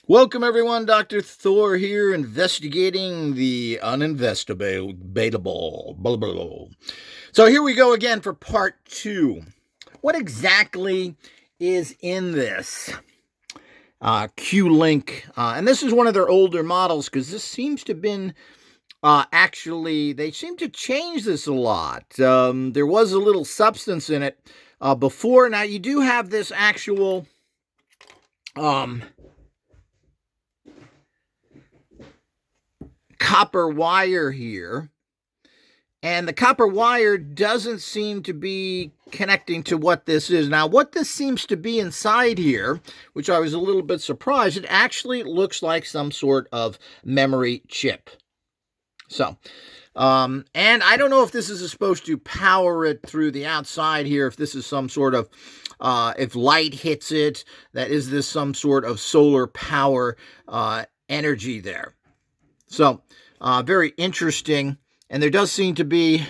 Welcome, everyone. Dr. Thor here, investigating the uninvestigatable. Blah, blah, blah. So here we go again for part 2. What exactly is in this Q-Link? And this is one of their older models, because this seems to have been they seem to change this a lot. There was a little substance in it before. Now, you do have this actual copper wire here, and the copper wire doesn't seem to be connecting to what this is. Now, what this seems to be inside here, which I was a little bit surprised, it actually looks like some sort of memory chip. So, and I don't know if this is supposed to power it through the outside here, if this is some sort of, if light hits it, that is this some sort of solar power energy there. So, very interesting. And there does seem to be,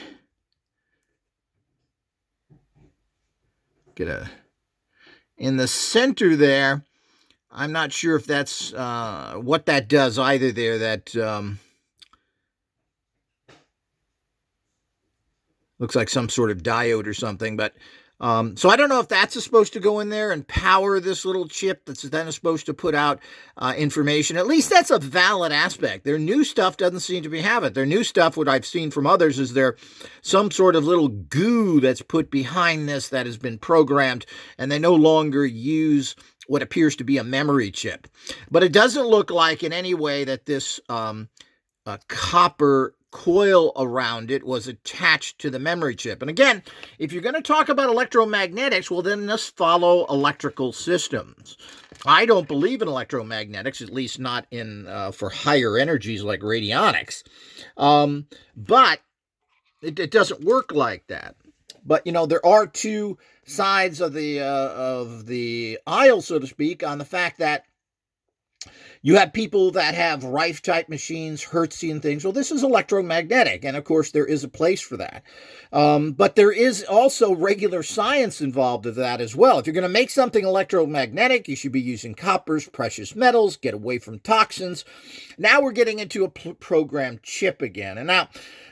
in the center there, I'm not sure if that's what that does either there. That looks like some sort of diode or something, but so I don't know if that's supposed to go in there and power this little chip that's then supposed to put out information. At least that's a valid aspect. Their new stuff doesn't seem to have it. Their new stuff, what I've seen from others, is there some sort of little goo that's put behind this that has been programmed, and they no longer use what appears to be a memory chip. But it doesn't look like in any way that this copper coil around it was attached to the memory chip. And again, if you're going to talk about electromagnetics, well, then just follow electrical systems. I don't believe in electromagnetics, at least not in for higher energies like radionics. But it doesn't work like that. But, you know, there are two sides of the aisle, so to speak, on the fact that you have people that have Rife-type machines, Hertzian things. Well, this is electromagnetic, and of course there is a place for that. But there is also regular science involved with that as well. If you're going to make something electromagnetic, you should be using coppers, precious metals, get away from toxins. Now we're getting into a programmed chip again. And now,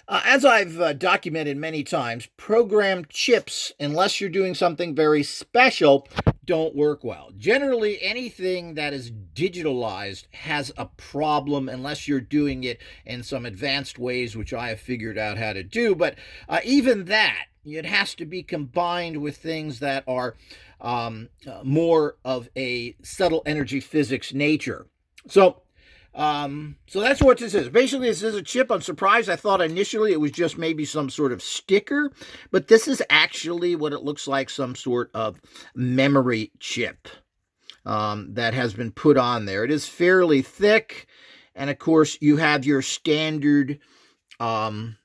as I've documented many times, programmed chips, unless you're doing something very special, don't work well. Generally, anything that is digitalized has a problem unless you're doing it in some advanced ways, which I have figured out how to do. But even that, it has to be combined with things that are more of a subtle energy physics nature. So that's what this is. Basically, this is a chip. I'm surprised. I thought initially it was just maybe some sort of sticker, but this is actually what it looks like, some sort of memory chip that has been put on there. It is fairly thick, and of course, you have your standard, you can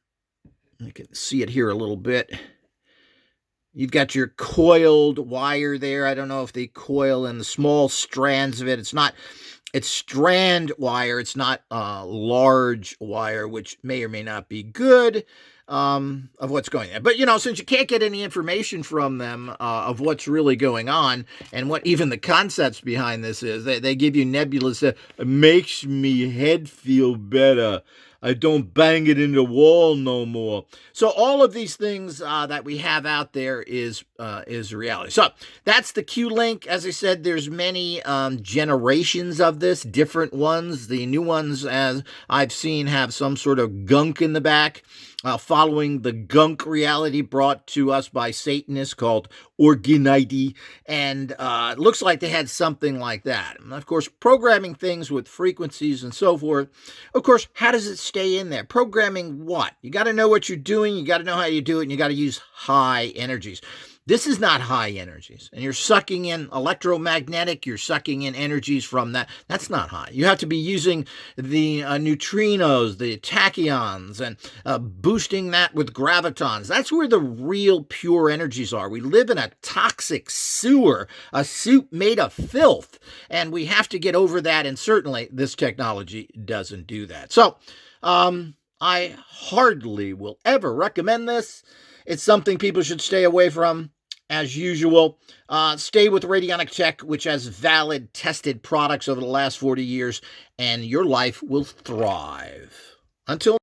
see it here a little bit. You've got your coiled wire there. I don't know if they coil in the small strands of it. It's strand wire. It's not large wire, which may or may not be good of what's going on. But, you know, since you can't get any information from them of what's really going on and what even the concepts behind this is, they give you nebulous, it makes me head feel better. I don't bang it in the wall no more. So all of these things that we have out there is reality. So that's the Q-Link. As I said, there's many generations of this, different ones. The new ones, as I've seen, have some sort of gunk in the back, following the gunk reality brought to us by Satanists called Orgonite. And it looks like they had something like that. And of course, programming things with frequencies and so forth. Of course, how does it stay in there? Programming what? You got to know what you're doing. You got to know how you do it. And you got to use high energies. This is not high energies, and you're sucking in electromagnetic, you're sucking in energies from that. That's not high. You have to be using the neutrinos, the tachyons, and boosting that with gravitons. That's where the real pure energies are. We live in a toxic sewer, a soup made of filth, and we have to get over that, and certainly this technology doesn't do that. So, I hardly will ever recommend this. It's something people should stay away from. as usual, stay with Radionic Tech, which has valid, tested products over the last 40 years, and your life will thrive. Until